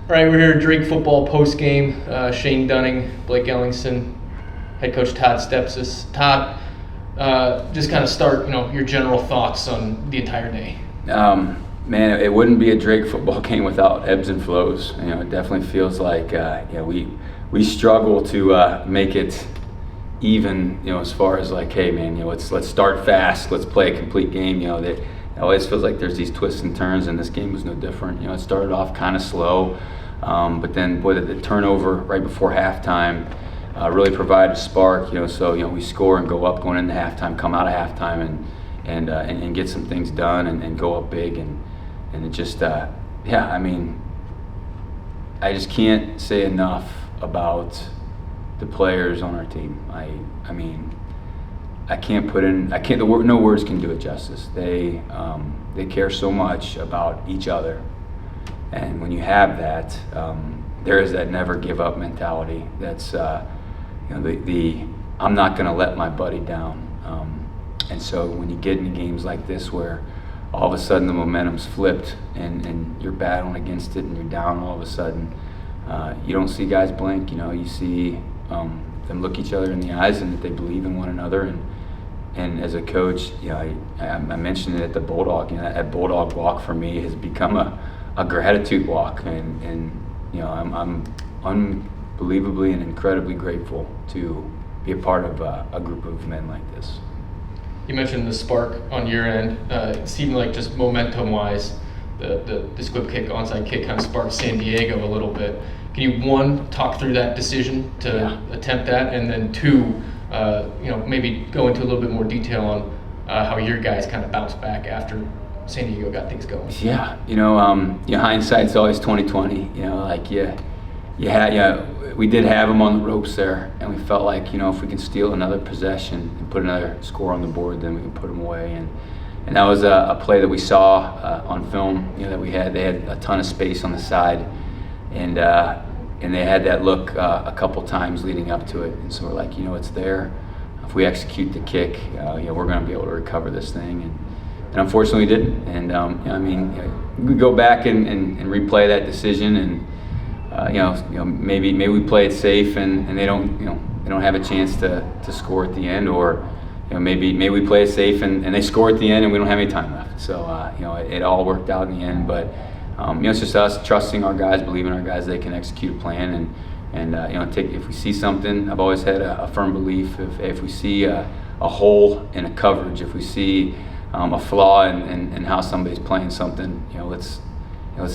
All right, we're here at Drake Football Postgame. Shane Dunning, Blake Ellingson, head coach Todd Stepsis. Todd, just kind of start, your general thoughts on the entire day. Man, it wouldn't be a Drake football game without ebbs and flows. It definitely feels like we struggle to make it even. As far as like, hey man, let's start fast, let's play a complete game. It always feels like there's these twists and turns, and this game was no different. It started off kind of slow, but then the turnover right before halftime really provided a spark. So we score and go up going into halftime, come out of halftime, and get some things done and go up big, and it just I just can't say enough about the players on our team. No words can do it justice. They care so much about each other, and when you have that, there is that never give up mentality. That's the I'm not going to let my buddy down. And so when you get into games like this where all of a sudden the momentum's flipped and you're battling against it and you're down all of a sudden, you don't see guys blink. You see them look each other in the eyes and that they believe in one another. And as a coach, I mentioned it at the Bulldog. That Bulldog walk for me has become a gratitude walk, and I'm unbelievably and incredibly grateful to be a part of a group of men like this. You mentioned the spark on your end. It seemed like just momentum-wise, the squib kick, onside kick kind of sparked San Diego a little bit. Can you, one, talk through that decision to attempt that, and then two, maybe go into a little bit more detail on how your guys kind of bounced back after San Diego got things going? Yeah, hindsight's always 20/20. We did have them on the ropes there, and we felt like, if we can steal another possession and put another score on the board, then we can put them away. And that was a play that we saw on film. They had a ton of space on the side, and they had that look a couple times leading up to it. And so we're like, it's there. If we execute the kick, we're going to be able to recover this thing. And unfortunately, we didn't. And we go back and replay that decision, and maybe we play it safe and they don't have a chance to score at the end, or maybe we play it safe and they score at the end and we don't have any time left. So it all worked out in the end, but it's just us trusting our guys, believing our guys they can execute a plan, and if we see something. I've always had a firm belief if we see a hole in a coverage, if we see a flaw in how somebody's playing something, let's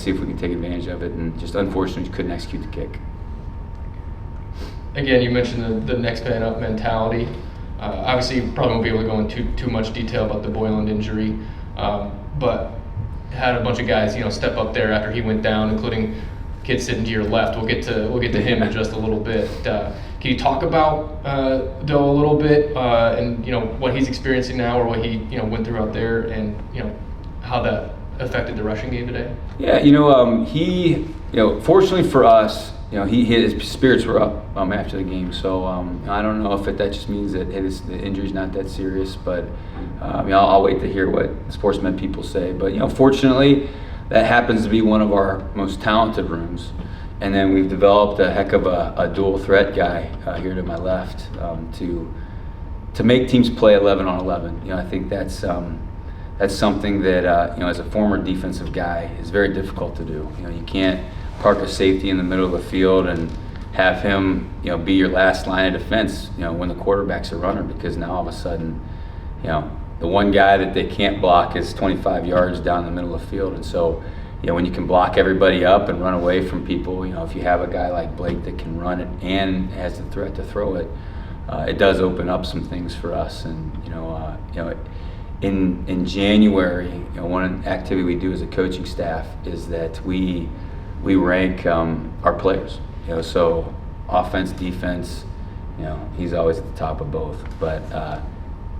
see if we can take advantage of it, and just unfortunately couldn't execute the kick. Again, you mentioned the next man up mentality. Obviously, you probably won't be able to go into too much detail about the Boyland injury, but had a bunch of guys, step up there after he went down, including kid sitting to your left. We'll get to him in just a little bit. Can you talk about Doe a little bit, and what he's experiencing now, or what he went through out there, and how that affected the rushing game today? Yeah, he, fortunately for us, his spirits were up after the game. So I don't know if that just means that the injury's not that serious, but I'll wait to hear what sportsmen people say. But fortunately, that happens to be one of our most talented rooms, and then we've developed a heck of a dual threat guy here to my left to make teams play 11 on 11. I think that's something that as a former defensive guy is very difficult to do. You can't park a safety in the middle of the field and have him be your last line of defense when the quarterback's a runner, because now all of a sudden the one guy that they can't block is 25 yards down the middle of the field. And so when you can block everybody up and run away from people, if you have a guy like Blake that can run it and has the threat to throw it, it does open up some things for us. And in January, one activity we do as a coaching staff is that we rank our players. So offense, defense, he's always at the top of both. But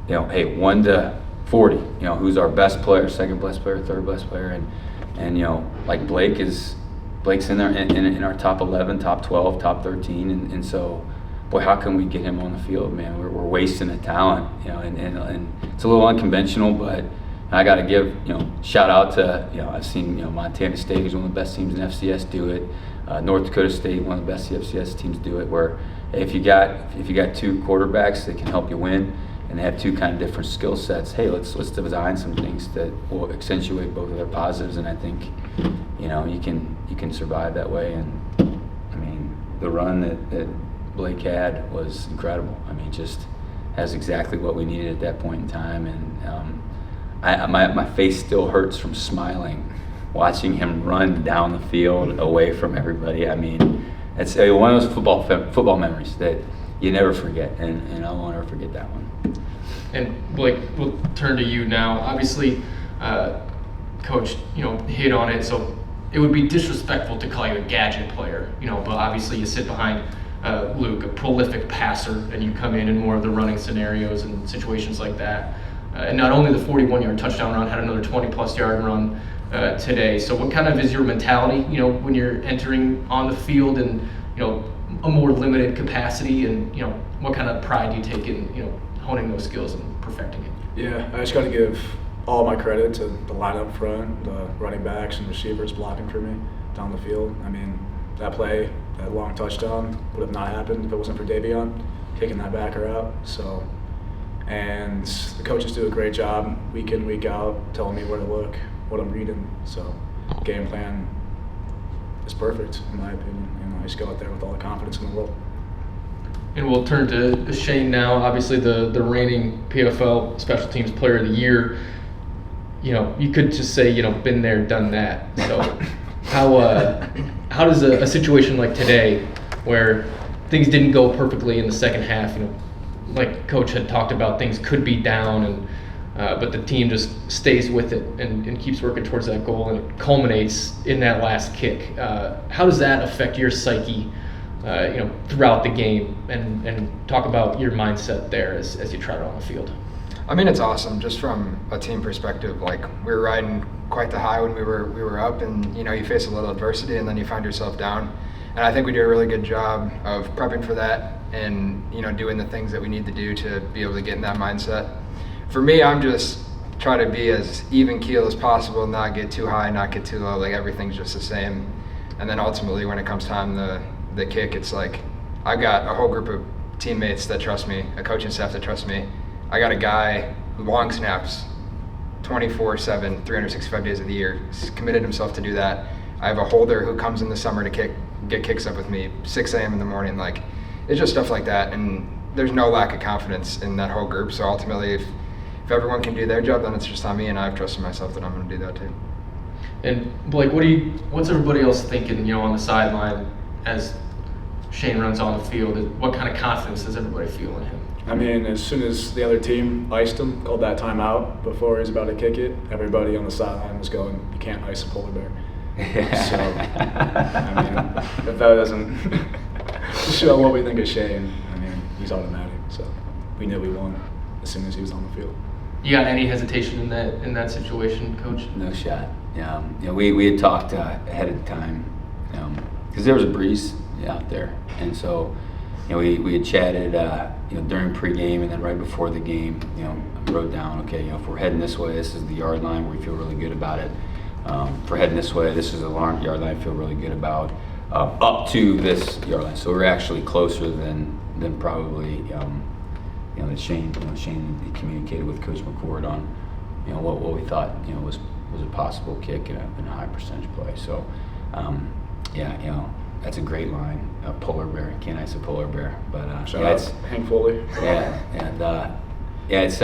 hey, 1 to 40, who's our best player, second best player, third best player, and like Blake's in there in our top 11, top 12, top 13, and so. Boy, how can we get him on the field, man? We're wasting a talent, and it's a little unconventional, but I got to give, shout out to, I've seen, Montana State, who's one of the best teams in FCS, do it. North Dakota State, one of the best CFCS teams, do it, where if you got two quarterbacks that can help you win, and they have two kind of different skill sets, hey, let's design some things that will accentuate both of their positives. And I think, you can survive that way. And I mean, the run that Blake had was incredible. I mean, just has exactly what we needed at that point in time. And my face still hurts from smiling watching him run down the field away from everybody. I mean, it's one of those football memories that you never forget, and I won't ever forget that one. And Blake, we'll turn to you now. Obviously, Coach, hit on it, so it would be disrespectful to call you a gadget player, but obviously you sit behind Luke, a prolific passer, and you come in more of the running scenarios and situations like that. And not only the 41-yard touchdown run, had another 20-plus yard run today. So what kind of is your mentality, when you're entering on the field and, a more limited capacity, and, what kind of pride do you take in, honing those skills and perfecting it? Yeah, I just got to give all my credit to the line up front, the running backs and receivers blocking for me down the field. I mean, that play, that long touchdown would have not happened if it wasn't for Davion kicking that backer out. So, and the coaches do a great job week in, week out, telling me where to look, what I'm reading. So, game plan is perfect in my opinion. I just go out there with all the confidence in the world. And we'll turn to Shane now. Obviously, the reigning PFL Special Teams Player of the Year. You could just say, been there, done that. So, how does a situation like today, where things didn't go perfectly in the second half, like Coach had talked about, things could be down, and but the team just stays with it and keeps working towards that goal, and it culminates in that last kick. How does that affect your psyche, throughout the game, and talk about your mindset there as you try it on the field? I mean, it's awesome just from a team perspective. Like, we were riding quite the high when we were up, and you face a little adversity and then you find yourself down. And I think we do a really good job of prepping for that and doing the things that we need to do to be able to get in that mindset. For me, I'm just trying to be as even keel as possible, not get too high, not get too low. Like, everything's just the same. And then ultimately, when it comes time the kick, it's like I've got a whole group of teammates that trust me, a coaching staff that trusts me. I got a guy who long snaps 24/7, 365 days of the year. He's committed himself to do that. I have a holder who comes in the summer to get kicks up with me, 6 a.m. in the morning. Like, it's just stuff like that, and there's no lack of confidence in that whole group. So ultimately, if everyone can do their job, then it's just on me, and I've trusted myself that I'm going to do that too. And Blake, what's everybody else thinking, on the sideline as Shane runs on the field? What kind of confidence does everybody feel in him? I mean, as soon as the other team iced him, called that timeout before he was about to kick it, everybody on the sideline was going, "You can't ice a polar bear." So, I mean, if that doesn't show what we think of Shane, I mean, he's automatic. So we knew we won as soon as he was on the field. You got any hesitation in that situation, Coach? No shot. We had talked ahead of time because there was a breeze out there, and so we had chatted during pregame and then right before the game. I wrote down, okay, if we're heading this way, this is the yard line where we feel really good about it. If we're heading this way, this is the yard line I feel really good about. Up to this yard line, so we're actually closer than probably that Shane communicated with Coach McCord on what we thought was a possible kick in a high percentage play. So that's a great line. A polar bear, can't ice a polar bear, but shout out Hank Foley. It's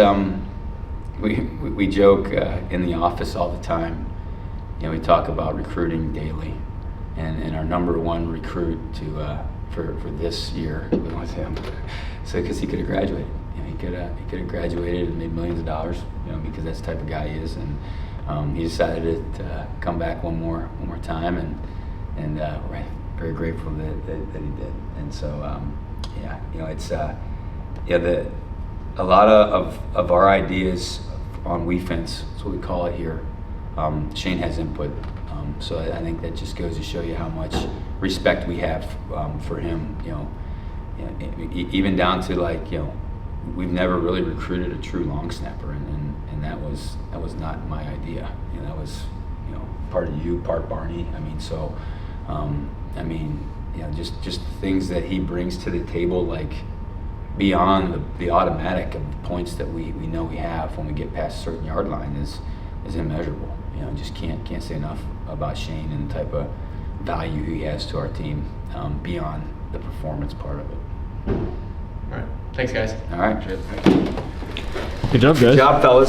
we joke in the office all the time. We talk about recruiting daily, and our number one recruit for this year was him. So because he could have graduated, he could have graduated and made millions of dollars, because that's the type of guy he is, and he decided to come back one more time, and we're very grateful that he did. And so it's a lot of our ideas on WeFence, that's what we call it here. Shane has input, so I think that just goes to show you how much respect we have for him. Even down to we've never really recruited a true long snapper, and that was not my idea. That was part of you, part Barney. I mean, so I mean, just things that he brings to the table, like beyond the automatic of points that we know we have when we get past a certain yard line is immeasurable. Just can't say enough about Shane and the type of value he has to our team beyond the performance part of it. All right. Thanks, guys. All right. Good job, guys. Good job, fellas.